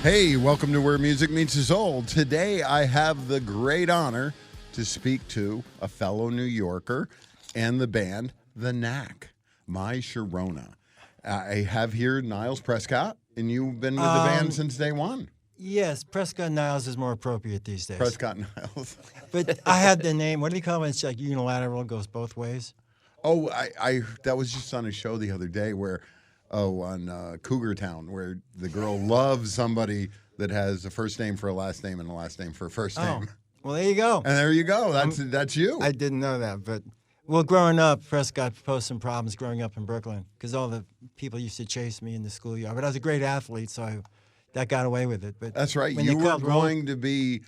Hey, welcome to Where Music Meets the Soul. Today, I have the great honor to speak to a fellow New Yorker and the band, the Knack, My Sharona. I have here Niles Prescott, and you've been with the band since day one. Yes, Prescott Niles is more appropriate these days. Prescott Niles. But I had the name, what do you call it? It's like unilateral, goes both ways. Oh, I that was just on a show the other day where, on Cougar Town, where the girl loves somebody that has a first name for a last name and a last name for a first name. Well, there you go. And there you go. That's you. I didn't know that, but well, growing up, Prescott posed some problems growing up in Brooklyn because all the people used to chase me in the schoolyard. But I was a great athlete, so that got away with it. But that's right. You were going to be.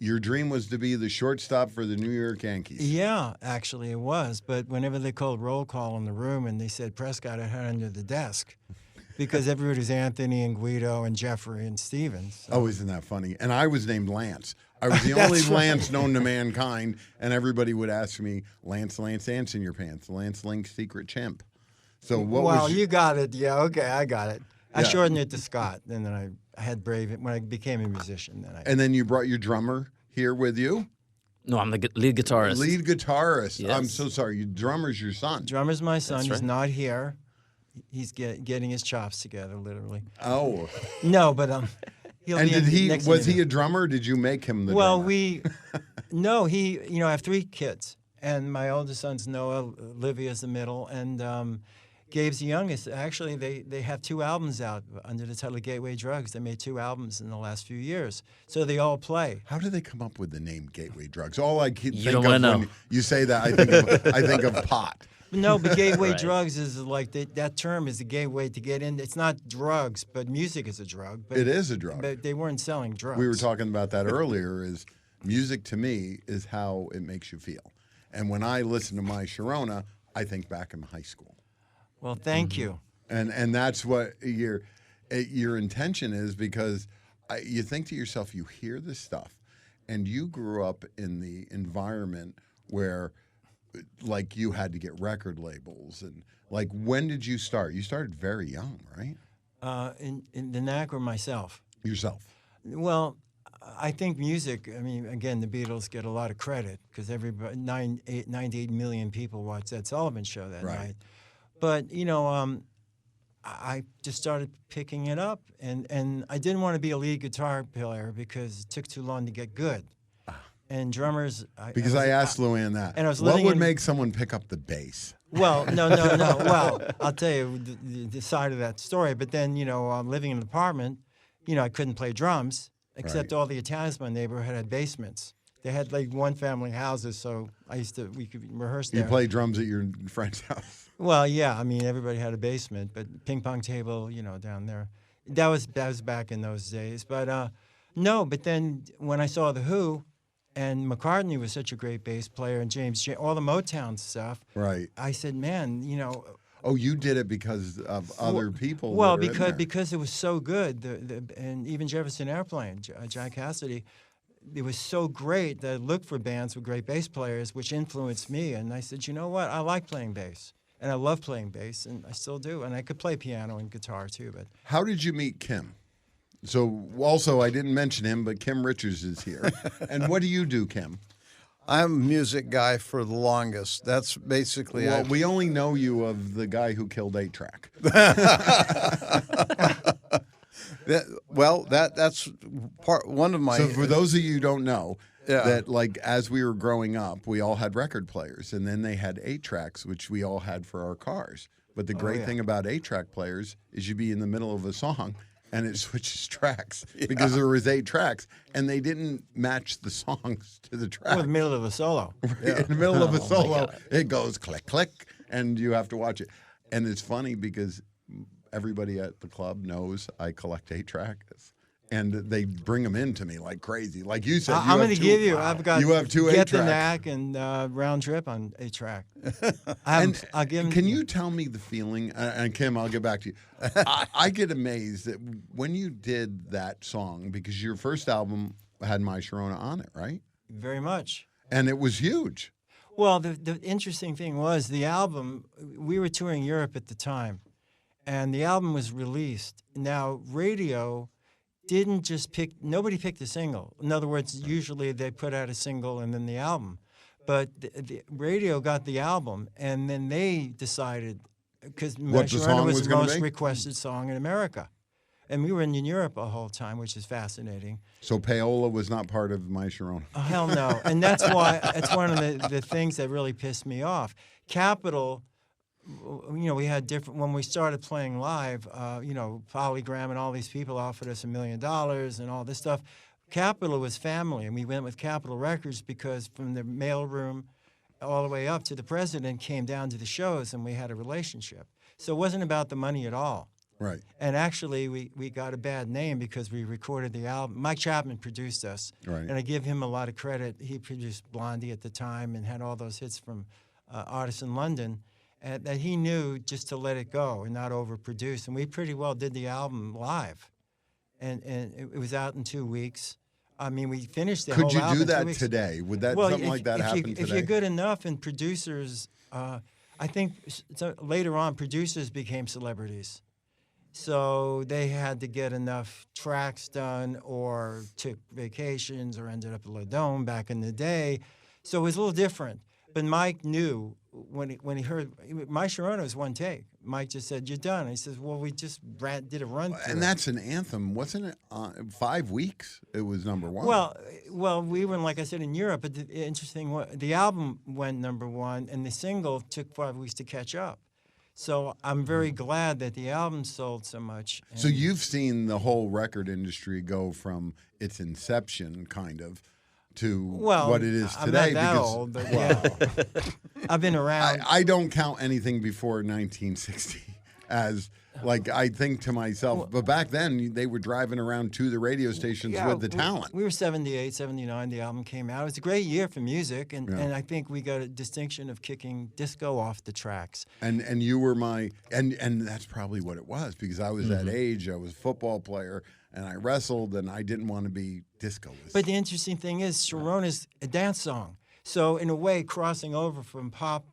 Your dream was to be the shortstop for the New York Yankees. Yeah, actually it was. But whenever they called roll call in the room and they said Prescott, I had under the desk because everybody was Anthony and Guido and Jeffrey and Stevens. So. Oh, isn't that funny? And I was named Lance. I was the only Lance known to mankind, and everybody would ask me, Lance, ants in your pants, Lance Link's secret chimp. So what was you got it. Yeah, okay, I got it. I shortened it to Scott, and then I had Brave when I became a musician. And then you brought your drummer here with you? No, I'm the lead guitarist. Lead guitarist. Yes. I'm so sorry. Your drummer's your son. Drummer's my son. That's right. He's not here. He's getting his chops together, literally. Oh. No, but he'll and be was he a drummer? Or did you make him the drummer? Well, I have three kids, and my oldest son's Noah, Olivia's the middle, and Gabe's the youngest. Actually, they have 2 albums out under the title Gateway Drugs. They made 2 albums in the last few years, so they all play. How do they come up with the name Gateway Drugs? All I think don't of wanna know. when you say that, I think of pot. No, but gateway Right. drugs is like that term is the gateway to get in. It's not drugs, but music is a drug. But, It is a drug. But they weren't selling drugs. We were talking about that earlier. Is music to me is how it makes you feel, and when I listen to My Sharona, I think back in high school. Well, thank you. And that's what your intention is, because you think to yourself, you hear this stuff, and you grew up in the environment where, like, you had to get record labels, and like, when did you start? You started very young, right? In the Knack or myself? Yourself. Well, I think music, I mean, again, the Beatles get a lot of credit because 98 million people watched Ed Sullivan Show that night. But, I just started picking it up, and I didn't want to be a lead guitar player because it took too long to get good. And drummers... Because I asked Luann that. And I was what would make someone pick up the bass? Well, no. Well, I'll tell you the side of that story. But then, living in an apartment, I couldn't play drums, except all the Italians in my neighborhood had basements. They had like one-family houses, so we could rehearse there. You play drums at your friend's house? Well, yeah. I mean, everybody had a basement, but ping pong table, down there. That was back in those days. But no. But then when I saw the Who, and McCartney was such a great bass player, and James, all the Motown stuff. Right. I said, man, Oh, you did it because of other people. Well, that are in there. because it was so good, and even Jefferson Airplane, Jack Cassidy. It was so great that I looked for bands with great bass players, which influenced me. And I said, you know what? I like playing bass, and I love playing bass, and I still do. And I could play piano and guitar too. But how did you meet Kim? So also, I didn't mention him, but Kim Richards is here. And what do you do, Kim? I'm a music guy for the longest. That's basically... Well, we only know you of the guy who killed 8-Track. That's one of my... So for those of you who don't know, Yeah. that like as we were growing up, we all had record players, and then they had 8-tracks, which we all had for our cars. But the great thing about 8-track players is you'd be in the middle of a song, and it switches tracks because there was 8 tracks, and they didn't match the songs to the track. in the middle of a solo. In the middle of a solo, it goes click, click, and you have to watch it. And it's funny because everybody at the club knows I collect 8-tracks. And they bring them in to me like crazy. Like you said, I'm going to give you. I've got. You have 2 Get 8-tracks. the Knack and Round Trip on 8-track. I'll give them. Can you tell me the feeling? And Kim, I'll get back to you. I get amazed that when you did that song, because your first album had My Sharona on it, right? Very much. And it was huge. Well, the interesting thing was the album. We were touring Europe at the time, and the album was released. Now radio didn't just nobody picked a single. In other words, usually they put out a single and then the album. But the radio got the album, and then they decided, because My Sharona was the most requested song in America. And we were in Europe the whole time, which is fascinating. So Paola was not part of My Sharona? Oh, hell no. And that's why, it's one of the things that really pissed me off. Capitol, we had different, when we started playing live, Polygram and all these people offered us $1 million and all this stuff. Capitol was family, and we went with Capitol Records because from the mailroom all the way up to the president came down to the shows, and we had a relationship. So it wasn't about the money at all. Right. And actually, we got a bad name because we recorded the album. Mike Chapman produced us. Right. And I give him a lot of credit. He produced Blondie at the time and had all those hits from artists in London, and that he knew just to let it go and not overproduce. And we pretty well did the album live. And it was out in 2 weeks. I mean, we finished the whole album. Could you do in 2 that weeks. today? Would something like that happen today? If you're good enough, and producers, I think later on, producers became celebrities. So they had to get enough tracks done or took vacations or ended up at La Dome back in the day. So it was a little different. But Mike knew when he heard My Sharona was one take. Mike just said, "You're done." And he says, "Well, we just did a run." And that's an anthem, wasn't it? 5 weeks, it was number one. Well, we were, like I said, in Europe. But the interesting one, the album went number one, and the single took 5 weeks to catch up. So I'm very glad that the album sold so much. So you've seen the whole record industry go from its inception, kind of, to what it is today. I'm not that old, but yeah. I've been around. I don't count anything before 1960 as, like, I think to myself, but back then they were driving around to the radio stations with the talent. We were 78, 79, the album came out. It was a great year for music, and I think we got a distinction of kicking disco off the tracks. And you were and that's probably what it was, because I was that age, I was a football player, and I wrestled, and I didn't want to be disco. But the interesting thing is, Sharona's a dance song. So in a way, crossing over from pop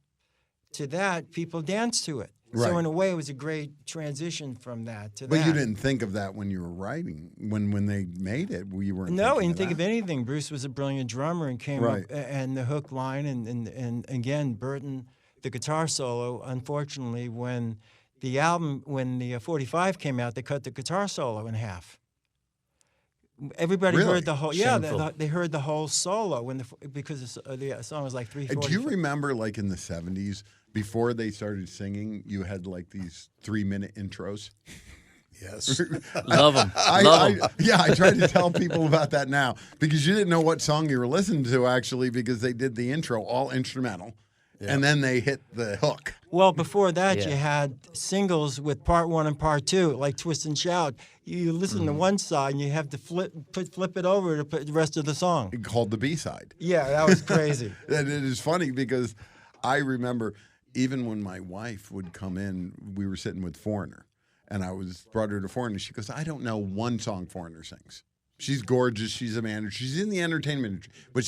to that, people dance to it. Right. So in a way, it was a great transition from that to that. But you didn't think of that when you were writing, when they made it. You weren't. No, I didn't think of of anything. Bruce was a brilliant drummer and came up, and the hook line, and again, Burton, the guitar solo. Unfortunately, when the 45 came out, they cut the guitar solo in half. Everybody heard the whole. Yeah, they heard the whole solo because the song was like 3:40. Do you remember, like in the 70s, before they started singing, you had like these 3-minute intros? Yes. Love them. I try to tell people about that now, because you didn't know what song you were listening to, actually, because they did the intro all instrumental. Yeah. And then they hit the hook. Well, before that, you had singles with part 1 and part 2, like Twist and Shout. You listen to one side, and you have to flip it over to put the rest of the song. Called the B-side. Yeah, that was crazy. And it is funny, because I remember even when my wife would come in, we were sitting with Foreigner, and I brought her to Foreigner. She goes, "I don't know one song Foreigner sings. She's gorgeous. She's a manager. She's in the entertainment industry, but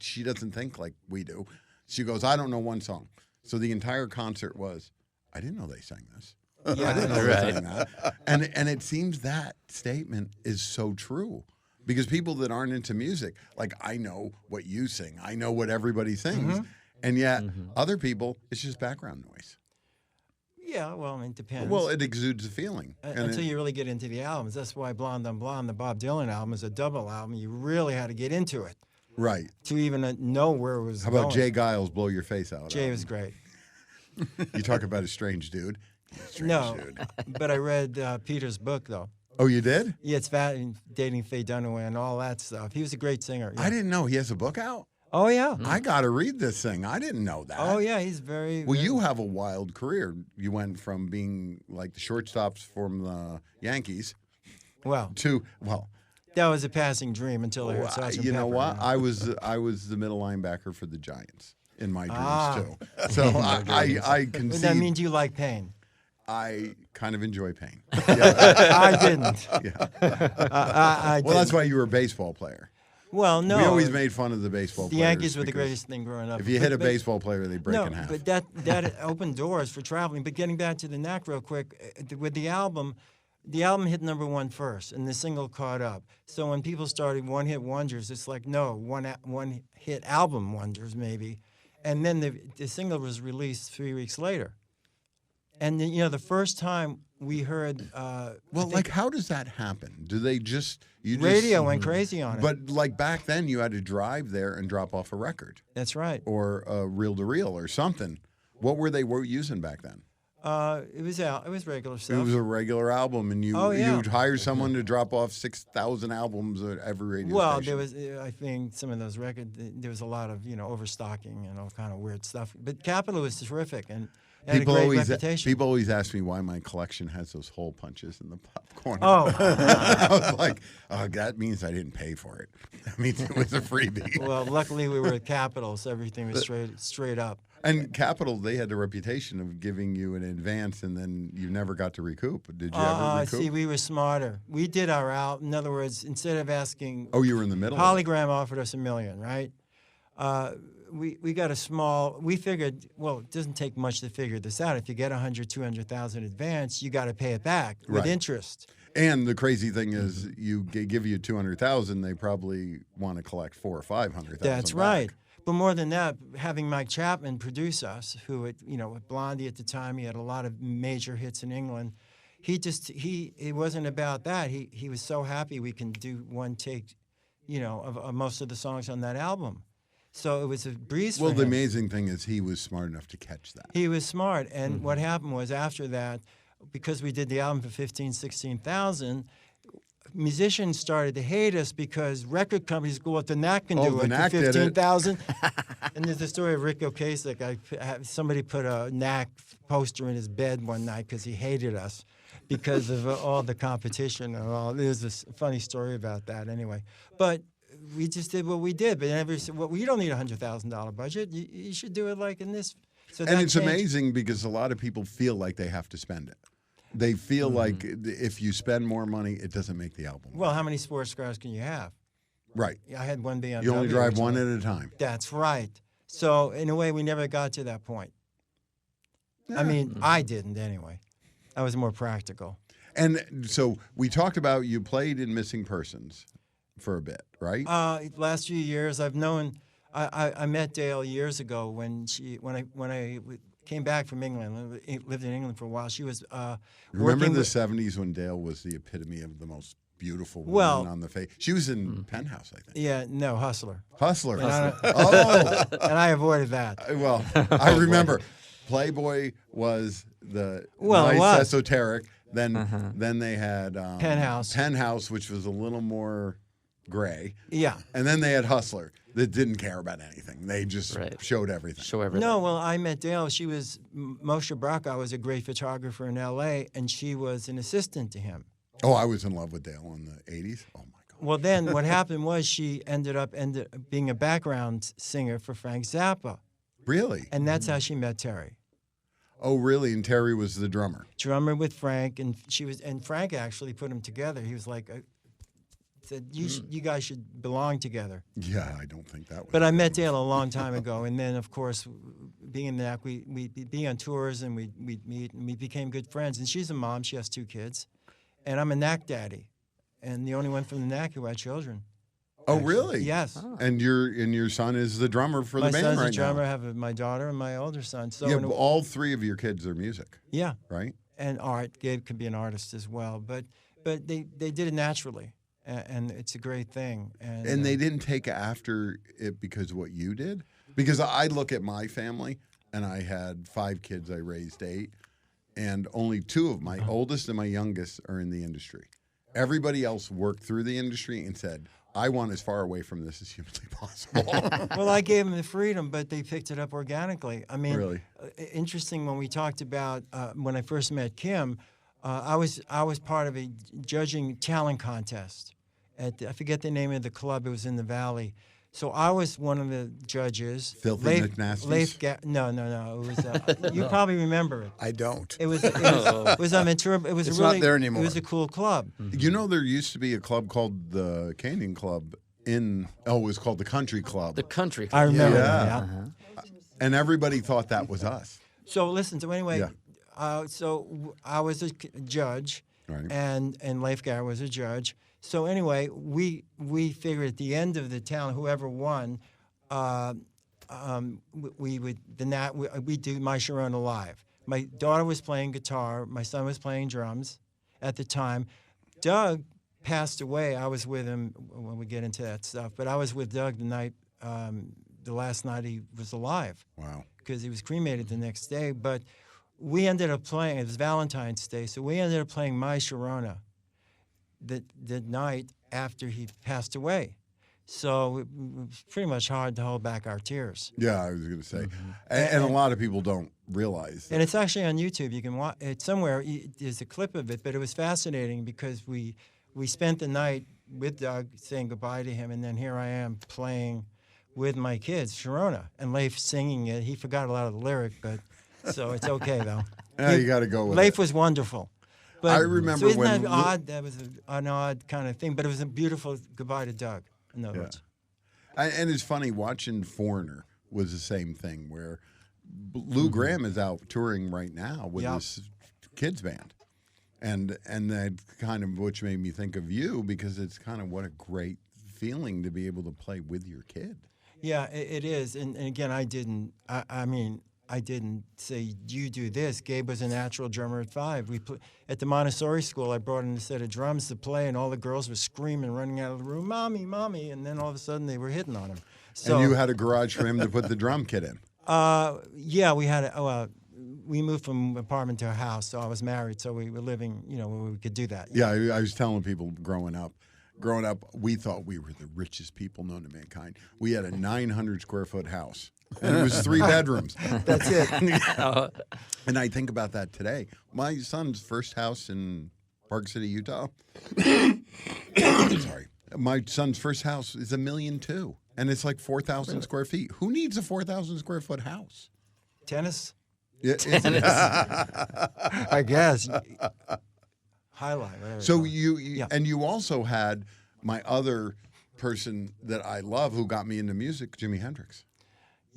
she doesn't think like we do." She goes, "I don't know one song." So the entire concert was, I didn't know they sang this. Yeah, I didn't know they sang that. And it seems that statement is so true, because people that aren't into music, like, I know what you sing. I know what everybody sings. And yet other people, it's just background noise. Yeah, well, I mean, it depends. Well, it exudes a feeling. Until you really get into the albums. That's why Blonde on Blonde, the Bob Dylan album, is a double album. You really had to get into it. Right. To even know where it was going. How about Jay Giles' Blow Your Face Out? Jay was great. You talk about a strange dude. Dude. But I read Peter's book, though. Oh, you did? Yeah, it's Dating Faye Dunaway and all that stuff. He was a great singer. Yeah. I didn't know he has a book out. Oh, yeah. I got to read this thing. I didn't know that. Oh, yeah, he's very... Well, you have a wild career. You went from being like the shortstops from the Yankees to that was a passing dream until I heard Sergeant You know Pepper, what? You know? I was the middle linebacker for the Giants in my dreams too. So I can see. That means you like pain. I kind of enjoy pain. I didn't. Yeah. I well, that's why you were a baseball player. Well, no. We always made fun of the baseball players. The Yankees were the greatest thing growing up. If you hit a baseball player, they break in half. But that opened doors for traveling. But getting back to the Knack real quick, with the album, the album hit #1 first, and the single caught up. So when people started one-hit wonders, it's like, no, one-hit album wonders maybe. And then the single was released 3 weeks later. And then, the first time we heard... well, like, how does that happen? Do they just... Radio went crazy on it. But, like, back then, you had to drive there and drop off a record. That's right. Or a reel-to-reel or something. What were they using back then? It was regular stuff. It was a regular album, and you'd hire someone to drop off 6,000 albums at every radio station. Well, there was, I think, some of those records, there was a lot of, overstocking and all kind of weird stuff. But Capitol was terrific and had a great reputation. People always ask me why my collection has those hole punches in the popcorn. Oh. I was like, oh, that means I didn't pay for it. That means it was a freebie. Well, luckily we were at Capitol, so everything was straight up. And Capitol, they had the reputation of giving you an advance, and then you never got to recoup. Did you ever recoup? See, we were smarter. We did our out. In other words, instead of asking... Oh, you were in the middle? Polygram offered us $1 million, right? We got a small... We figured, well, it doesn't take much to figure this out. If you get 100, 200,000 advance, you got to pay it back with interest. And the crazy thing is, you give you 200,000, they probably want to collect 400,000 or 500,000. That's right. But more than that, having Mike Chapman produce us, who with Blondie at the time, he had a lot of major hits in England. It wasn't about that. He was so happy we can do one take, of most of the songs on that album. So it was a breeze for him. Well, the amazing thing is he was smart enough to catch that. He was smart, and what happened was after that, because we did the album for 15,000, 16,000. Musicians started to hate us because record companies go, what the Knack can do it for 15,000. And there's the story of Rick Ocasek. Somebody put a Knack poster in his bed one night because he hated us because of all the competition and all. There's this funny story about that anyway. But we just did what we did. But everybody said, well, you don't need a $100,000 budget. You should do it like in this. So and it's amazing because a lot of people feel like they have to spend it. They feel like if you spend more money, it doesn't make the album. Well, how many sports cars can you have? Right. I had one BMW. You only drive one at a time. That's right. So, in a way, we never got to that point. Yeah. I mean, I didn't anyway. I was more practical. And so we talked about you played in Missing Persons for a bit, right? Last few years, I've known. I met Dale years ago when I came back from England, lived in England for a while. She was Remember the 70s when Dale was the epitome of the most beautiful woman on the face? She was in Penthouse, I think. Yeah, no, Hustler. Hustler. And I avoided that. Well, I remember Playboy was the nice esoteric. Then they had Penthouse, which was a little more gray. Yeah. And then they had Hustler that didn't care about anything. They just showed everything. No, well, I met Dale. She was, Moshe Bracha was a great photographer in L.A., and she was an assistant to him. Oh, I was in love with Dale in the 80s. Oh, my God. Well, then what happened was she ended up being a background singer for Frank Zappa. Really? And that's how she met Terry. Oh, really? And Terry was the drummer? Drummer with Frank, and Frank actually put them together. He was like... said, you guys should belong together. Yeah, I don't think that was. But I met Dale a long time ago, and then, of course, being in the Knack, we'd be on tours, and we'd meet, and we became good friends. And she's a mom. She has 2 kids. And I'm a Knack daddy, and the only one from the Knack who had children. Oh, really? Yes. Oh. And your son is the drummer for the band right now? My son's a drummer. I have my daughter and my older son. So yeah, all 3 of your kids are music. Yeah. Right? And art. Gabe could be an artist as well. But they did it naturally. And it's a great thing. And they didn't take after it because of what you did? Because I look at my family, and I had 5 kids. I raised 8. And only 2 of my oldest and my youngest are in the industry. Everybody else worked through the industry and said, I want as far away from this as humanly possible. Well, I gave them the freedom, but they picked it up organically. I mean, really? Interesting when we talked about, when I first met Kim, I was part of a judging talent contest. I forget the name of the club. It was in the Valley. So I was one of the judges. Filthy McNasties? No. It was. You probably remember it. I don't. It was on Ventura. It was it's really, not there anymore. It was a cool club. You know, there used to be a club called the Canyon Club it was called the Country Club. The Country Club. I remember Yeah. that. And everybody thought that was us. So listen. So anyway, Yeah. so I was a judge. Right. and Leif Garrett was a judge. So anyway, we figured at the end of the talent, whoever won, we would we do My Sharona live. My daughter was playing guitar. My son was playing drums at the time. Doug passed away. I was with him when we get into that stuff, but I was with Doug the last night he was alive. Wow. Because he was cremated the next day. But we ended up playing, it was Valentine's Day, so we ended up playing My Sharona the night after he passed away. So it was pretty much hard to hold back our tears. Yeah, I was going to say. And a lot of people don't realize that. And it's actually on YouTube. You can watch it somewhere. There's a clip of it, but it was fascinating because we spent the night with Doug saying goodbye to him, and then here I am playing with my kids, Sharona, and Leif singing it. He forgot a lot of the lyric, but so it's okay though. Yeah, you got to go with Leif it. was wonderful. But, I remember so isn't when that odd? That was an odd kind of thing, but it was a beautiful goodbye to Doug. In other words. And it's funny, watching Foreigner was the same thing, where Lou Gramm is out touring right now with his kids band. And that kind of, which made me think of you, because it's kind of what a great feeling to be able to play with your kid. Yeah, it is. And again, I didn't say, you do this. Gabe was a natural drummer at 5. At the Montessori school, I brought in a set of drums to play, and all the girls were screaming, running out of the room, "Mommy, Mommy," and then all of a sudden they were hitting on him. So, and you had a garage for him to put the drum kit in. Yeah, we had we moved from apartment to a house, so I was married, so we were living, where we could do that. Yeah, I was telling people growing up, we thought we were the richest people known to mankind. We had a 900 square foot house. And it was 3 bedrooms. That's it. And I think about that today. My son's first house in Park City, Utah. Sorry. My son's first house is $1.2 million, and it's like 4,000 square feet. Who needs a 4,000 square foot house? Tennis? Tennis. I guess. Highlight. Whatever. So and you also had my other person that I love who got me into music, Jimi Hendrix.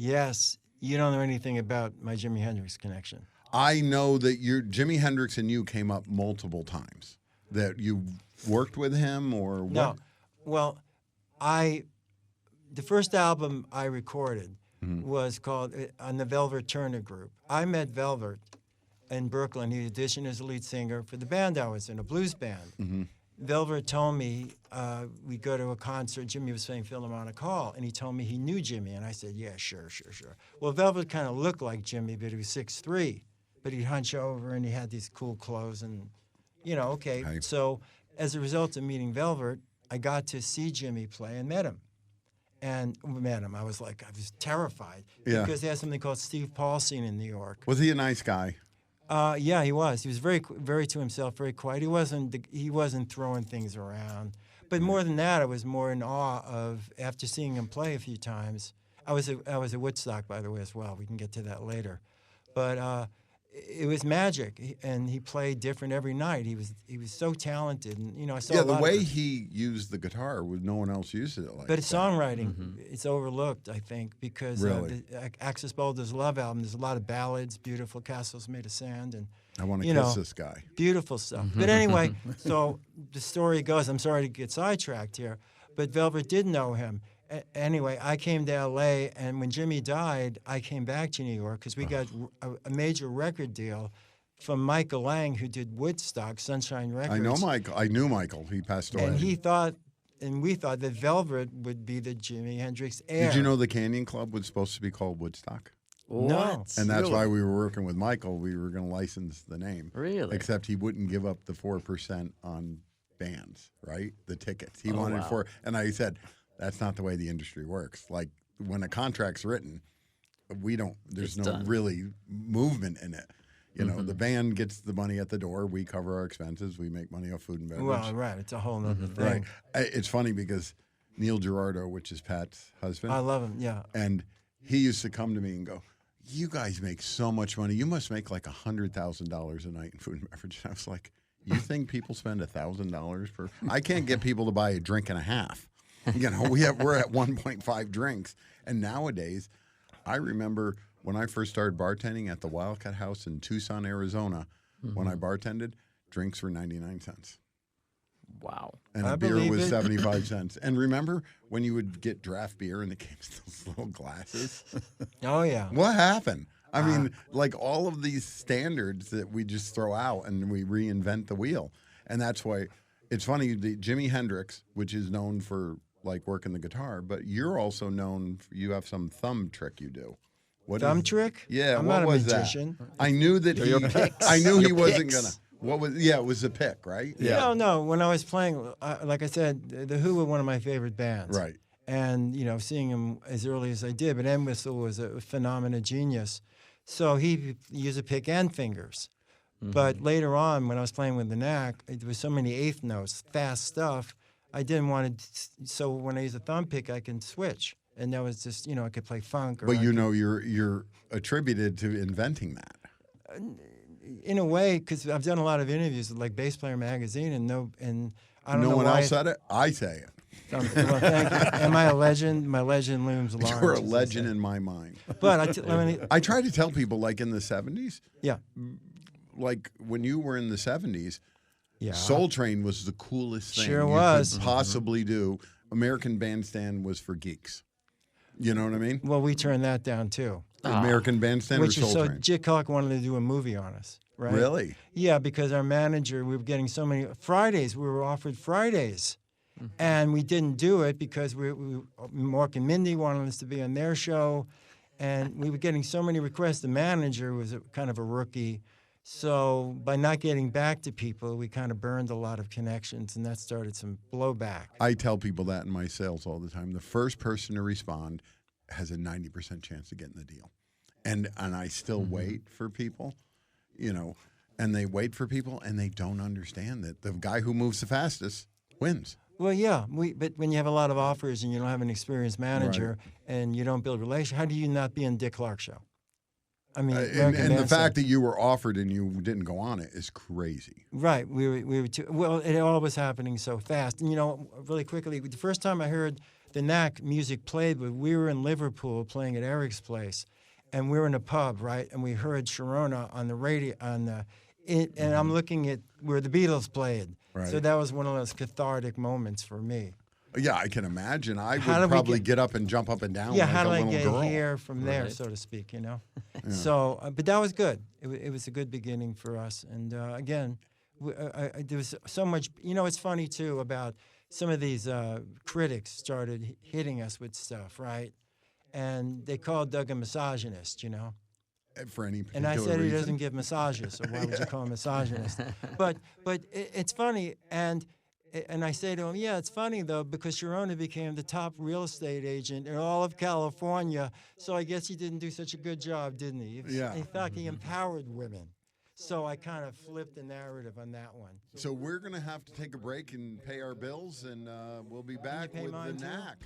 Yes, you don't know anything about my Jimi Hendrix connection. I know that Jimi Hendrix and you came up multiple times. That you worked with him or what? No, well, the first album I recorded was called on the Velvet Turner Group. I met Velvet in Brooklyn. He auditioned as a lead singer for the band I was in, a blues band. Mm-hmm. Velvet told me we'd go to a concert. Jimmy was playing Philharmonic Hall, and he told me he knew Jimmy. And I said, yeah, sure. Well, Velvet kind of looked like Jimmy, but he was 6'3". But he'd hunch over, and he had these cool clothes. And, okay. Right. So as a result of meeting Velvet, I got to see Jimmy play and met him. And I was terrified. Yeah. Because they had something called Steve Paul scene in New York. Was he a nice guy? Yeah, he was. He was very, very to himself, very quiet. He wasn't throwing things around. But more than that, I was more in awe of, after seeing him play a few times. I was at Woodstock, by the way, as well. We can get to that later. But it was magic, and he played different every night. He was so talented, and I saw. Yeah, the way he used the guitar, no one else used it like. But it's songwriting, it's overlooked, I think, because Really? The Axis Boulder's Love album. There's a lot of ballads, beautiful castles made of sand, and I want to kiss this guy. Beautiful stuff. But anyway, so the story goes. I'm sorry to get sidetracked here, but Velvet did know him. Anyway, I came to L.A., and when Jimmy died, I came back to New York because we got a major record deal from Michael Lang, who did Woodstock, Sunshine Records. I know Michael. I knew Michael. He passed away. And we thought that Velvet would be the Jimi Hendrix heir. Did you know the Canyon Club was supposed to be called Woodstock? No. And that's why we were working with Michael. We were going to license the name. Really? Except he wouldn't give up the 4% on bands, right? The tickets. He wanted and I said, that's not the way the industry works. Like, when a contract's written, there's no really movement in it. The band gets the money at the door. We cover our expenses. We make money off food and beverage. Well, right. It's a whole other thing. Right. It's funny because Neil Girardo, which is Pat's husband. I love him, yeah. And he used to come to me and go, you guys make so much money. You must make like $100,000 a night in food and beverage. And I was like, you think people spend $1,000 per? I can't get people to buy a drink and a half. We're at 1.5 drinks. And nowadays, I remember when I first started bartending at the Wildcat House in Tucson, Arizona, when I bartended, drinks were 99 cents. Wow. And I a beer believe was it. 75 cents. And remember when you would get draft beer and it came in those little glasses? Oh yeah. What happened? I mean, like all of these standards that we just throw out and we reinvent the wheel. And that's why it's funny, Jimi Hendrix, which is known for like working the guitar, but you're also known for, you have some thumb trick you do. What Thumb is- trick? Yeah, I'm what not a was magician. that? I knew that Your he picks. I knew he Your wasn't picks. gonna. What was it was a pick, right? Yeah. No, when I was playing, like I said, the Who were one of my favorite bands. Right. And, seeing him as early as I did, but Entwistle was a phenomena genius. So he used a pick and fingers. But later on, when I was playing with the Knack, there was so many eighth notes, fast stuff, I didn't want to, so when I use a thumb pick, I can switch. And that was just, I could play funk. Or But I you could- know you're attributed to inventing that. in a way, because I've done a lot of interviews with like Bass Player Magazine, and I don't know No one why else said it. I say it. Well, thank you. Am I a legend? My legend looms large. You're a as they legend say. in my mind. But let me, I try to tell people, like in the 70s, yeah, like when you were in the 70s, yeah. Soul Train was the coolest thing Sure you was. could possibly do. American Bandstand was for geeks. You know what I mean? Well, we turned that down too. American Bandstand Which or is Soul so Train? Jit Cock wanted to do a movie on us, right? Really? Yeah, because our manager, we were getting so many Fridays. We were offered Fridays, and we didn't do it because Mark and Mindy wanted us to be on their show, and we were getting so many requests. The manager was kind of a rookie, so by not getting back to people, we kind of burned a lot of connections, and that started some blowback. I tell people that in my sales all the time. The first person to respond has a 90% chance of getting the deal. And I still wait for people, and they wait for people and they don't understand that the guy who moves the fastest wins. Well, yeah, but when you have a lot of offers and you don't have an experienced manager and you don't build relations, how do you not be on Dick Clark's show? I mean, And the fact that you were offered and you didn't go on it is crazy. right, we were too, well, it all was happening so fast. And really quickly, the first time I heard the Knack music played, we were in Liverpool playing at Eric's place, and we were in a pub, right? And we heard Sharona on the radio and I'm looking at where the Beatles played. Right. So that was one of those cathartic moments for me. Yeah, I can imagine. I How would did we probably get- get up and jump up and down Yeah, like how a did I little get girl. here from there, so to speak, So, but that was good. It was a good beginning for us. And again, there was so much, it's funny too about some of these critics started hitting us with stuff, right? And they called Doug a misogynist, For any And I particular said he reason. doesn't give massages, so why would you call him misogynist? But it's funny, and I say to him, yeah, it's funny though, because Sharona became the top real estate agent in all of California, so I guess he didn't do such a good job, didn't he? Yeah. In fact, he empowered women. So I kind of flipped the narrative on that one. So we're going to have to take a break and pay our bills, and we'll be back pay with mine the too? Knack.